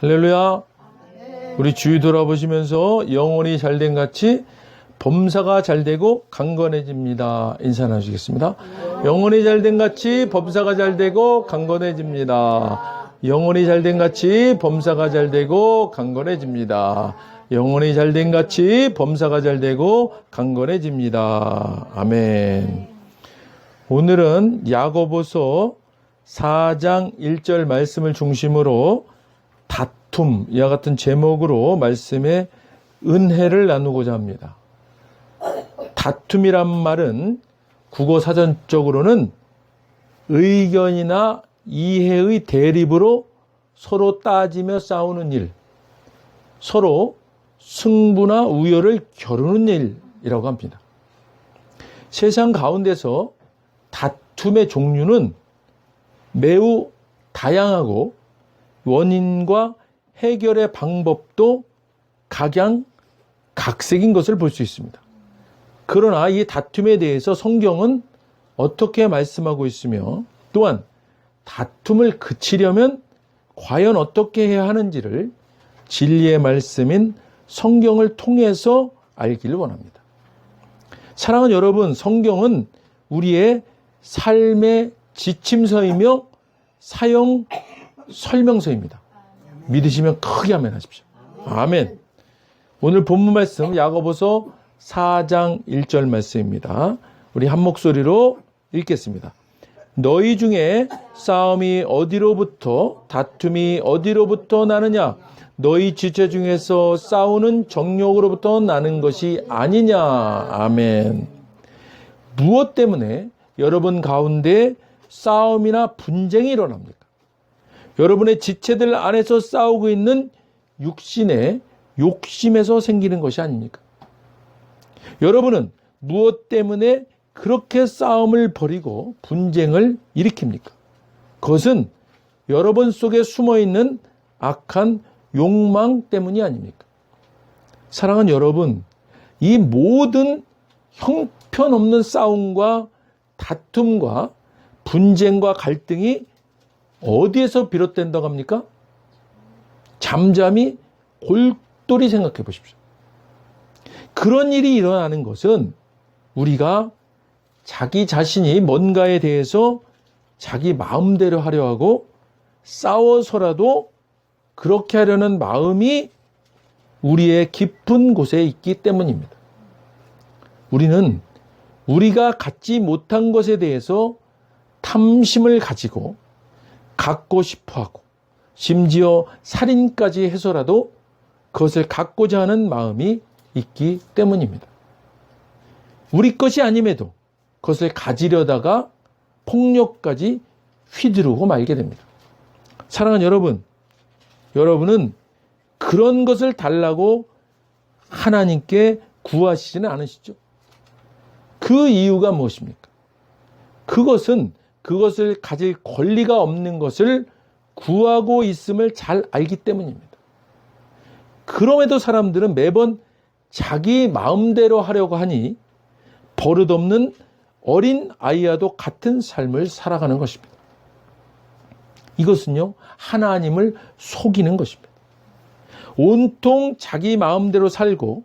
할렐루야. 우리 주위 돌아보시면서 영혼이 잘된 같이 범사가 잘되고 강건해집니다. 인사 나누시겠습니다. 영혼이 잘된 같이 범사가 잘되고 강건해집니다. 영혼이 잘된 같이 범사가 잘되고 강건해집니다. 영혼이 잘된 같이 범사가 잘되고 강건해집니다. 아멘. 오늘은 야고보서 4장 1절 말씀을 중심으로 다툼, 이와 같은 제목으로 말씀의 은혜를 나누고자 합니다. 다툼이란 말은 국어사전적으로는 의견이나 이해의 대립으로 서로 따지며 싸우는 일, 서로 승부나 우열을 겨루는 일이라고 합니다. 세상 가운데서 다툼의 종류는 매우 다양하고 원인과 해결의 방법도 각양각색인 것을 볼 수 있습니다. 그러나 이 다툼에 대해서 성경은 어떻게 말씀하고 있으며 또한 다툼을 그치려면 과연 어떻게 해야 하는지를 진리의 말씀인 성경을 통해서 알기를 원합니다. 사랑하는 여러분, 성경은 우리의 삶의 지침서이며 사용 설명서입니다. 믿으시면 크게 아멘 하십시오. 아멘. 오늘 본문 말씀 야고보서 4장 1절 말씀입니다. 우리 한 목소리로 읽겠습니다. 너희 중에 싸움이 어디로부터 다툼이 어디로부터 나느냐? 너희 지체 중에서 싸우는 정욕으로부터 나는 것이 아니냐? 아멘. 무엇 때문에 여러분 가운데 싸움이나 분쟁이 일어납니까? 여러분의 지체들 안에서 싸우고 있는 육신의 욕심에서 생기는 것이 아닙니까? 여러분은 무엇 때문에 그렇게 싸움을 벌이고 분쟁을 일으킵니까? 그것은 여러분 속에 숨어있는 악한 욕망 때문이 아닙니까? 사랑하는 여러분, 이 모든 형편없는 싸움과 다툼과 분쟁과 갈등이 어디에서 비롯된다고 합니까? 잠잠히 골똘히 생각해 보십시오. 그런 일이 일어나는 것은 우리가 자기 자신이 뭔가에 대해서 자기 마음대로 하려 하고 싸워서라도 그렇게 하려는 마음이 우리의 깊은 곳에 있기 때문입니다. 우리는 우리가 갖지 못한 것에 대해서 탐심을 가지고 갖고 싶어 하고 심지어 살인까지 해서라도 그것을 갖고자 하는 마음이 있기 때문입니다. 우리 것이 아님에도 그것을 가지려다가 폭력까지 휘두르고 말게 됩니다. 사랑하는 여러분, 여러분은 그런 것을 달라고 하나님께 구하시지는 않으시죠? 그 이유가 무엇입니까? 그것은 그것을 가질 권리가 없는 것을 구하고 있음을 잘 알기 때문입니다. 그럼에도 사람들은 매번 자기 마음대로 하려고 하니 버릇없는 어린 아이와도 같은 삶을 살아가는 것입니다. 이것은요, 하나님을 속이는 것입니다. 온통 자기 마음대로 살고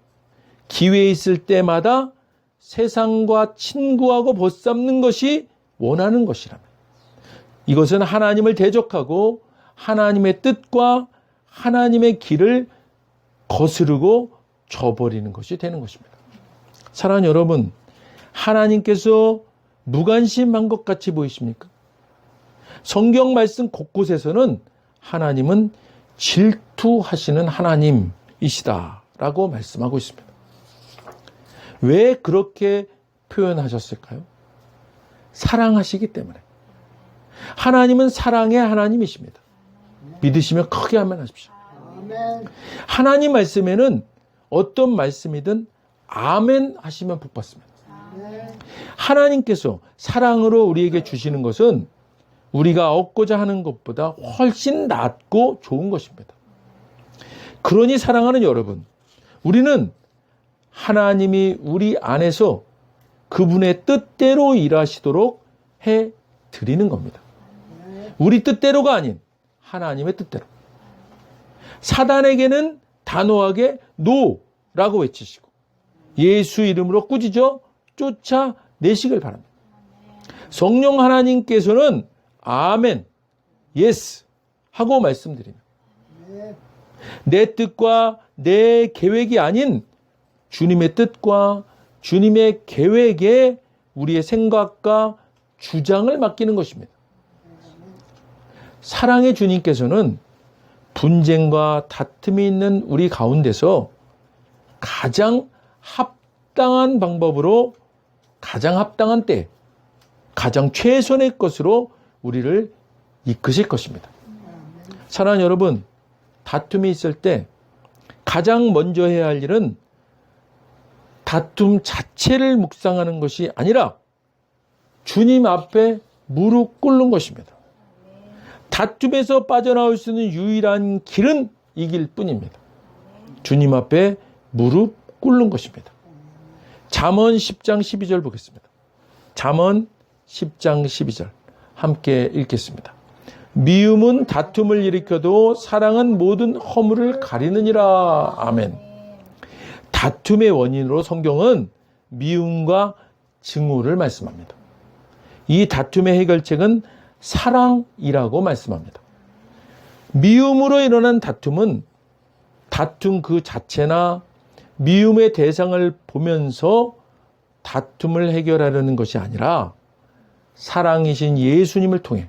기회 있을 때마다 세상과 친구하고 벗삼는 것이 원하는 것이라면 이것은 하나님을 대적하고 하나님의 뜻과 하나님의 길을 거스르고 저버리는 것이 되는 것입니다. 사랑하는 여러분, 하나님께서 무관심한 것 같이 보이십니까? 성경 말씀 곳곳에서는 하나님은 질투하시는 하나님이시다라고 말씀하고 있습니다. 왜 그렇게 표현하셨을까요? 사랑하시기 때문에. 하나님은 사랑의 하나님이십니다. 믿으시면 크게 아멘 하십시오. 하나님 말씀에는 어떤 말씀이든 아멘 하시면 복 받습니다. 하나님께서 사랑으로 우리에게 주시는 것은 우리가 얻고자 하는 것보다 훨씬 낫고 좋은 것입니다. 그러니 사랑하는 여러분, 우리는 하나님이 우리 안에서 그분의 뜻대로 일하시도록 해드리는 겁니다. 우리 뜻대로가 아닌 하나님의 뜻대로. 사단에게는 단호하게 노라고 외치시고 예수 이름으로 꾸짖어 쫓아내시길 바랍니다. 성령 하나님께서는 아멘, 예스 하고 말씀드립니다. 내 뜻과 내 계획이 아닌 주님의 뜻과 주님의 계획에 우리의 생각과 주장을 맡기는 것입니다. 사랑의 주님께서는 분쟁과 다툼이 있는 우리 가운데서 가장 합당한 방법으로, 가장 합당한 때, 가장 최선의 것으로 우리를 이끄실 것입니다. 사랑하는 여러분, 다툼이 있을 때 가장 먼저 해야 할 일은 다툼 자체를 묵상하는 것이 아니라 주님 앞에 무릎 꿇는 것입니다. 다툼에서 빠져나올 수 있는 유일한 길은 이 길뿐입니다. 주님 앞에 무릎 꿇는 것입니다. 잠언 10장 12절 보겠습니다. 잠언 10장 12절 함께 읽겠습니다. 미움은 다툼을 일으켜도 사랑은 모든 허물을 가리느니라. 아멘. 다툼의 원인으로 성경은 미움과 증오를 말씀합니다. 이 다툼의 해결책은 사랑이라고 말씀합니다. 미움으로 일어난 다툼은 다툼 그 자체나 미움의 대상을 보면서 다툼을 해결하려는 것이 아니라 사랑이신 예수님을 통해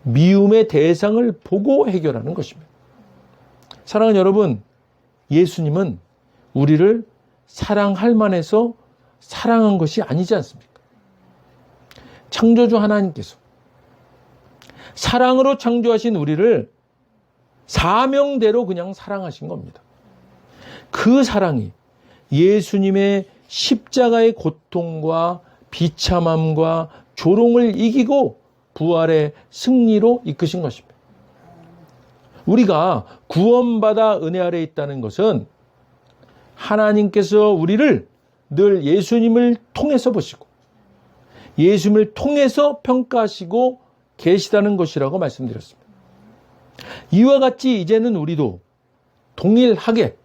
미움의 대상을 보고 해결하는 것입니다. 사랑하는 여러분, 예수님은 우리를 사랑할 만해서 사랑한 것이 아니지 않습니까? 창조주 하나님께서 사랑으로 창조하신 우리를 사명대로 그냥 사랑하신 겁니다. 그 사랑이 예수님의 십자가의 고통과 비참함과 조롱을 이기고 부활의 승리로 이끄신 것입니다. 우리가 구원받아 은혜 아래 있다는 것은 하나님께서 우리를 늘 예수님을 통해서 보시고 예수님을 통해서 평가하시고 계시다는 것이라고 말씀드렸습니다. 이와 같이 이제는 우리도 동일하게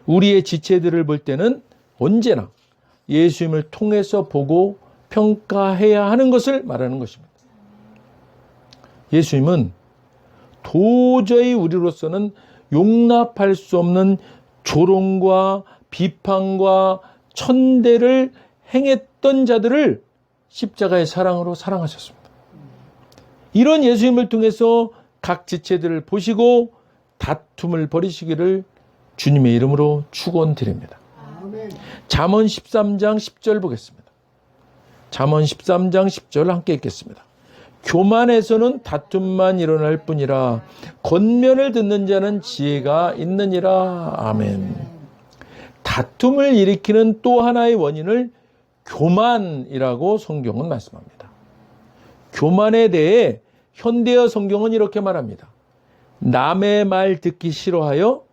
우리의 지체들을 볼 때는 언제나 예수님을 통해서 보고 평가해야 하는 것을 말하는 것입니다. 예수님은 도저히 우리로서는 용납할 수 없는 조롱과 비판과 천대를 행했던 자들을 십자가의 사랑으로 사랑하셨습니다. 이런 예수님을 통해서 각 지체들을 보시고 다툼을 버리시기를 주님의 이름으로 축원드립니다. 잠언 13장 10절 보겠습니다. 잠언 13장 10절 함께 읽겠습니다. 교만에서는 다툼만 일어날 뿐이라 권면을 듣는 자는 지혜가 있느니라. 아멘. 다툼을 일으키는 또 하나의 원인을 교만이라고 성경은 말씀합니다. 교만에 대해 현대어 성경은 이렇게 말합니다. 남의 말 듣기 싫어하여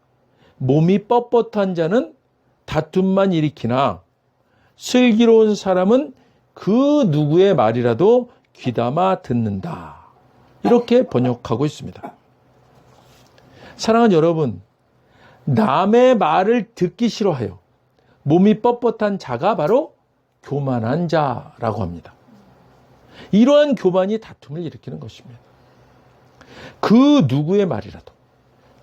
몸이 뻣뻣한 자는 다툼만 일으키나 슬기로운 사람은 그 누구의 말이라도 귀담아 듣는다. 이렇게 번역하고 있습니다. 사랑하는 여러분, 남의 말을 듣기 싫어하여 몸이 뻣뻣한 자가 바로 교만한 자라고 합니다. 이러한 교만이 다툼을 일으키는 것입니다. 그 누구의 말이라도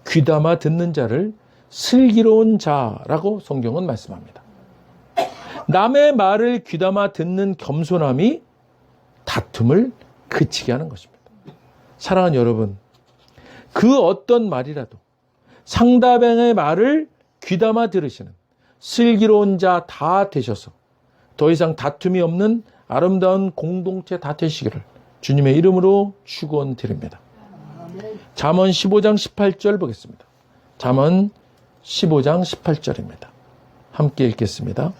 귀담아 듣는 자를 슬기로운 자라고 성경은 말씀합니다. 남의 말을 귀담아 듣는 겸손함이 다툼을 그치게 하는 것입니다. 사랑하는 여러분, 그 어떤 말이라도 상대방의 말을 귀담아 들으시는 슬기로운 자 다 되셔서 더 이상 다툼이 없는 아름다운 공동체 다 되시기를 주님의 이름으로 축원드립니다. 잠언 15장 18절 보겠습니다. 잠언 15장 18절입니다. 함께 읽겠습니다.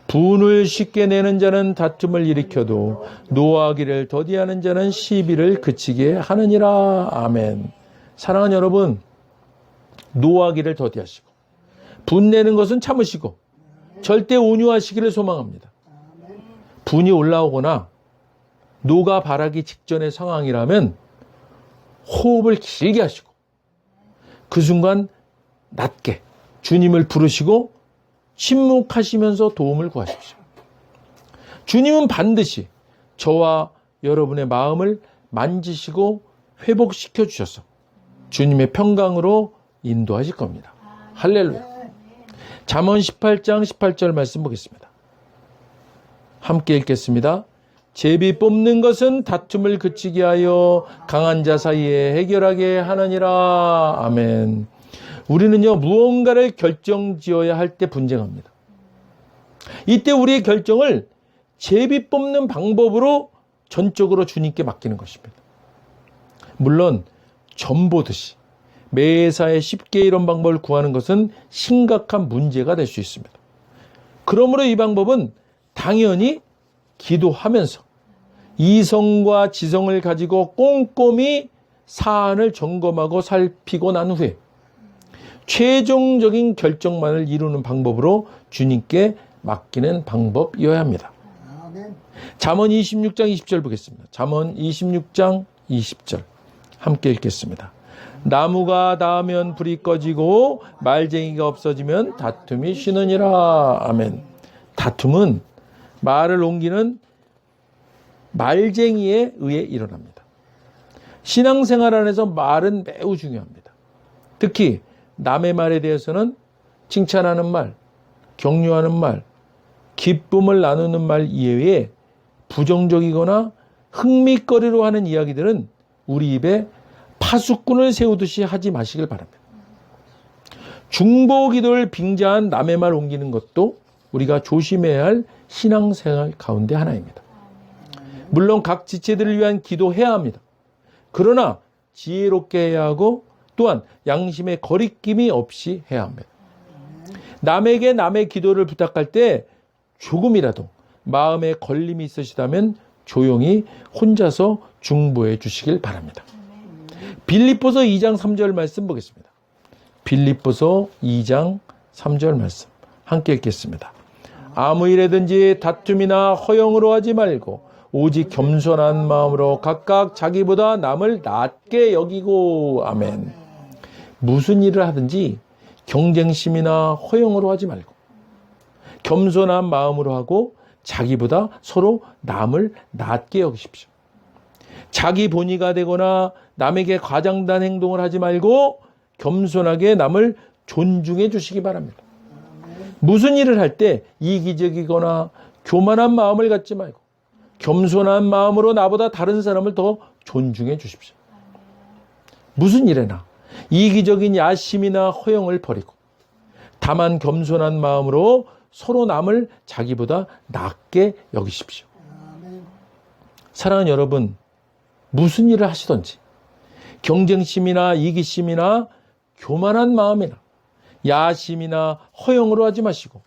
분을 쉽게 내는 자는 다툼을 일으켜도 노하기를 더디하는 자는 시비를 그치게 하느니라. 아멘. 사랑하는 여러분, 노하기를 더디하시고 분내는 것은 참으시고 절대 온유하시기를 소망합니다. 분이 올라오거나 노가 바라기 직전의 상황이라면 호흡을 길게 하시고 그 순간 낮게 주님을 부르시고 침묵하시면서 도움을 구하십시오. 주님은 반드시 저와 여러분의 마음을 만지시고 회복시켜 주셔서 주님의 평강으로 인도하실 겁니다. 할렐루야. 잠언 18장 18절 말씀 보겠습니다. 함께 읽겠습니다. 제비 뽑는 것은 다툼을 그치게 하여 강한 자 사이에 해결하게 하느니라. 아멘. 우리는요, 무언가를 결정지어야 할 때 분쟁합니다. 이때 우리의 결정을 제비 뽑는 방법으로 전적으로 주님께 맡기는 것입니다. 물론 점 보듯이 매사에 쉽게 이런 방법을 구하는 것은 심각한 문제가 될 수 있습니다. 그러므로 이 방법은 당연히 기도하면서 이성과 지성을 가지고 꼼꼼히 사안을 점검하고 살피고 난 후에 최종적인 결정만을 이루는 방법으로 주님께 맡기는 방법이어야 합니다. 잠언 26장 20절 보겠습니다. 잠언 26장 20절 함께 읽겠습니다. 나무가 닿으면 불이 꺼지고 말쟁이가 없어지면 다툼이 쉬느니라. 아멘. 다툼은 말을 옮기는 말쟁이에 의해 일어납니다. 신앙생활 안에서 말은 매우 중요합니다. 특히 남의 말에 대해서는 칭찬하는 말, 격려하는 말, 기쁨을 나누는 말 이외에 부정적이거나 흥미거리로 하는 이야기들은 우리 입에 파수꾼을 세우듯이 하지 마시길 바랍니다. 중보기도를 빙자한 남의 말 옮기는 것도 우리가 조심해야 할 신앙생활 가운데 하나입니다. 물론 각 지체들을 위한 기도해야 합니다. 그러나 지혜롭게 해야 하고 또한 양심의 거리낌이 없이 해야 합니다. 남에게 남의 기도를 부탁할 때 조금이라도 마음에 걸림이 있으시다면 조용히 혼자서 중보해 주시길 바랍니다. 빌립보서 2장 3절 말씀 보겠습니다. 빌립보서 2장 3절 말씀 함께 읽겠습니다. 아무 일에든지 다툼이나 허영으로 하지 말고 오직 겸손한 마음으로 각각 자기보다 남을 낮게 여기고. 아멘. 무슨 일을 하든지 경쟁심이나 허영으로 하지 말고 겸손한 마음으로 하고 자기보다 서로 남을 낮게 여기십시오. 자기 본의가 되거나 남에게 과장된 행동을 하지 말고 겸손하게 남을 존중해 주시기 바랍니다. 무슨 일을 할 때 이기적이거나 교만한 마음을 갖지 말고 겸손한 마음으로 나보다 다른 사람을 더 존중해 주십시오. 무슨 일에나 이기적인 야심이나 허영을 버리고 다만 겸손한 마음으로 서로 남을 자기보다 낮게 여기십시오. 사랑하는 여러분, 무슨 일을 하시든지 경쟁심이나 이기심이나 교만한 마음이나 야심이나 허영으로 하지 마시고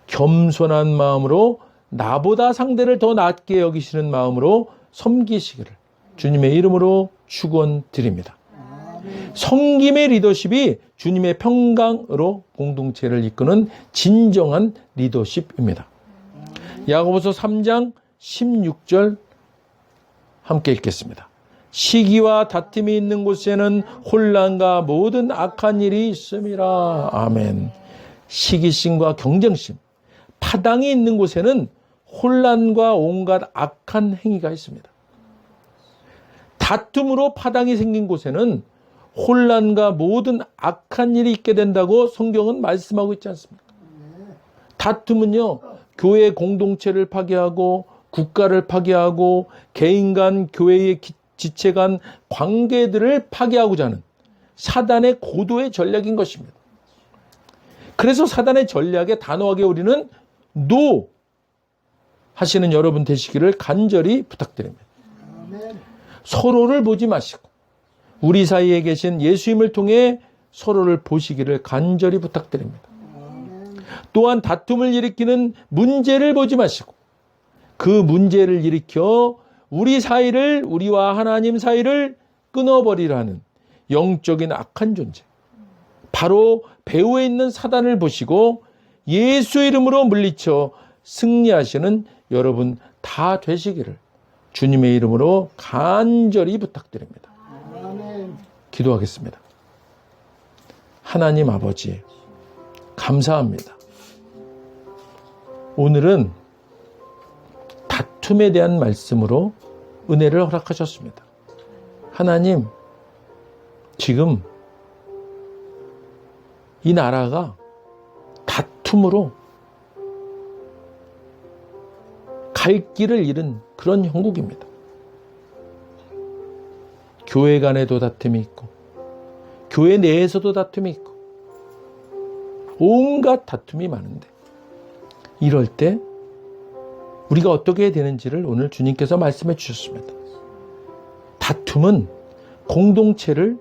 겸손한 마음으로 나보다 상대를 더 낮게 여기시는 마음으로 섬기시기를 주님의 이름으로 축원드립니다. 섬김의 리더십이 주님의 평강으로 공동체를 이끄는 진정한 리더십입니다. 야고보서 3장 16절 함께 읽겠습니다. 시기와 다툼이 있는 곳에는 혼란과 모든 악한 일이 있음이라. 아멘. 시기심과 경쟁심, 파당이 있는 곳에는 혼란과 온갖 악한 행위가 있습니다. 다툼으로 파당이 생긴 곳에는 혼란과 모든 악한 일이 있게 된다고 성경은 말씀하고 있지 않습니까? 다툼은요, 교회 공동체를 파괴하고 국가를 파괴하고 개인 간, 교회의 지체 간 관계들을 파괴하고자 하는 사단의 고도의 전략인 것입니다. 그래서 사단의 전략에 단호하게 우리는 NO 하시는 여러분 되시기를 간절히 부탁드립니다. 서로를 보지 마시고 우리 사이에 계신 예수님을 통해 서로를 보시기를 간절히 부탁드립니다. 또한 다툼을 일으키는 문제를 보지 마시고 그 문제를 일으켜 우리 사이를, 우리와 하나님 사이를 끊어버리라는 영적인 악한 존재, 바로 배후에 있는 사단을 보시고 예수 이름으로 물리쳐 승리하시는 여러분 다 되시기를 주님의 이름으로 간절히 부탁드립니다. 기도하겠습니다. 하나님 아버지, 감사합니다. 오늘은 다툼에 대한 말씀으로 은혜를 허락하셨습니다. 하나님, 지금 이 나라가 다툼으로 갈 길을 잃은 그런 형국입니다. 교회 간에도 다툼이 있고, 교회 내에서도 다툼이 있고, 온갖 다툼이 많은데, 이럴 때 우리가 어떻게 해야 되는지를 오늘 주님께서 말씀해 주셨습니다. 다툼은 공동체를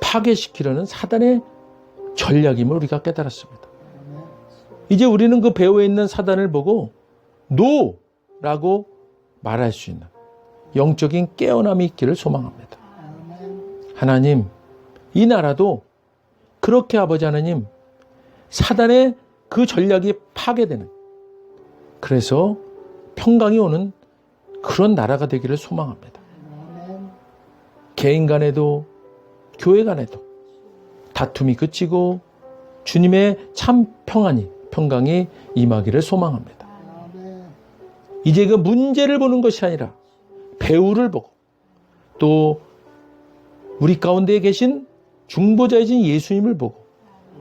파괴시키려는 사단의 전략임을 우리가 깨달았습니다. 이제 우리는 그 배후에 있는 사단을 보고 노라고 말할 수 있는 영적인 깨어남이 있기를 소망합니다. 하나님, 이 나라도 그렇게 아버지 하나님, 사단의 그 전략이 파괴되는, 그래서 평강이 오는 그런 나라가 되기를 소망합니다. 개인 간에도 교회 간에도 다툼이 그치고 주님의 참 평강이 임하기를 소망합니다. 이제 그 문제를 보는 것이 아니라 배후를 보고 또 우리 가운데 계신 중보자이신 예수님을 보고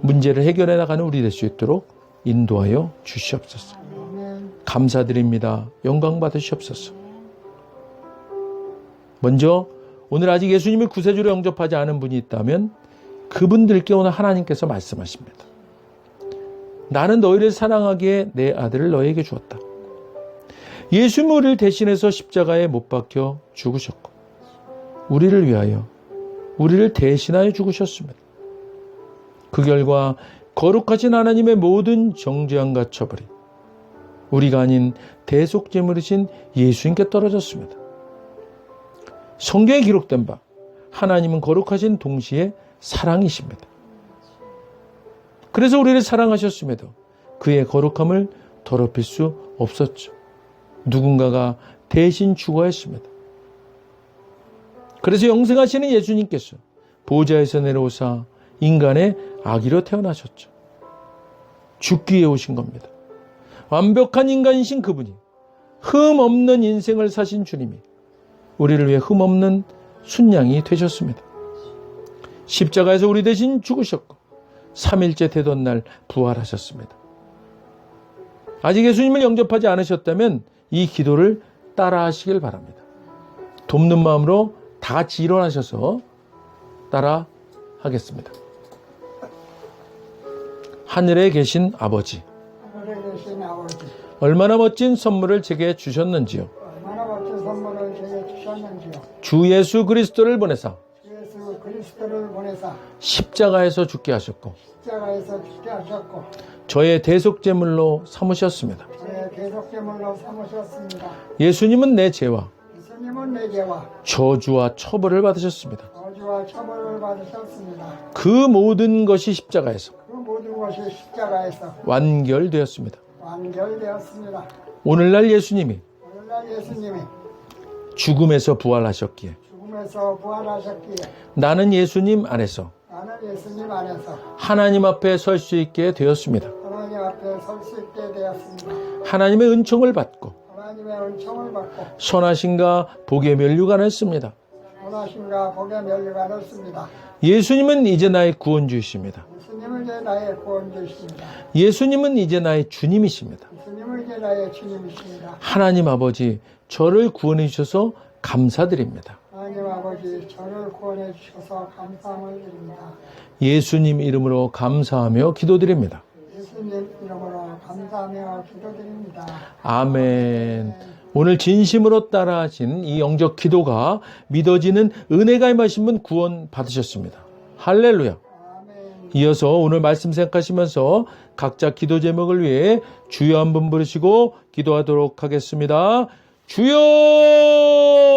문제를 해결해 나가는 우리 될 수 있도록 인도하여 주시옵소서. 감사드립니다. 영광 받으시옵소서. 먼저 오늘 아직 예수님을 구세주로 영접하지 않은 분이 있다면 그분들께 오늘 하나님께서 말씀하십니다. 나는 너희를 사랑하기에 내 아들을 너희에게 주었다. 예수님은 우리를 대신해서 십자가에 못 박혀 죽으셨고 우리를 위하여 우리를 대신하여 죽으셨습니다. 그 결과 거룩하신 하나님의 모든 정죄함과 처벌이 우리가 아닌 대속제물이신 예수님께 떨어졌습니다. 성경에 기록된 바 하나님은 거룩하신 동시에 사랑이십니다. 그래서 우리를 사랑하셨음에도 그의 거룩함을 더럽힐 수 없었죠. 누군가가 대신 죽어야 했습니다. 그래서 영생하시는 예수님께서 보좌에서 내려오사 인간의 아기로 태어나셨죠. 죽기 위해 오신 겁니다. 완벽한 인간이신 그분이, 흠 없는 인생을 사신 주님이 우리를 위해 흠 없는 순양이 되셨습니다. 십자가에서 우리 대신 죽으셨고 3일째 되던 날 부활하셨습니다. 아직 예수님을 영접하지 않으셨다면 이 기도를 따라 하시길 바랍니다. 돕는 마음으로 다 같이 일어나셔서 따라 하겠습니다. 하늘에 계신 아버지, 얼마나 멋진 선물을 제게 주셨는지요. 주 예수 그리스도를 보내사 십자가에서 죽게 하셨고 저의 대속제물로 삼으셨습니다. 예수님은 내 죄와 저주와 처벌을 받으셨습니다. 그 모든 것이 십자가에서 완결되었습니다. 오늘날 예수님이 죽음에서 부활하셨기에 나는 예수님 안에서 하나님 앞에 설 수 있게 되었습니다. 하나님의 은총을 받고 선하심과 복의 면류가 났습니다. 예수님은 이제 나의 구원주이십니다. 예수님은 이제 나의 주님이십니다. 하나님 아버지, 저를 구원해 주셔서 감사드립니다. 하나님 아버지, 저를 구원해 주셔서 감사함을 드립니다. 예수님 이름으로 감사하며 기도드립니다. 예수님 이름으로 감사하며 기도드립니다. 아멘. 오늘 진심으로 따라하신 이 영적 기도가 믿어지는 은혜가 임하신 분 구원 받으셨습니다. 할렐루야. 아멘. 이어서 오늘 말씀 생각하시면서 각자 기도 제목을 위해 주여 한번 부르시고 기도하도록 하겠습니다. 주여!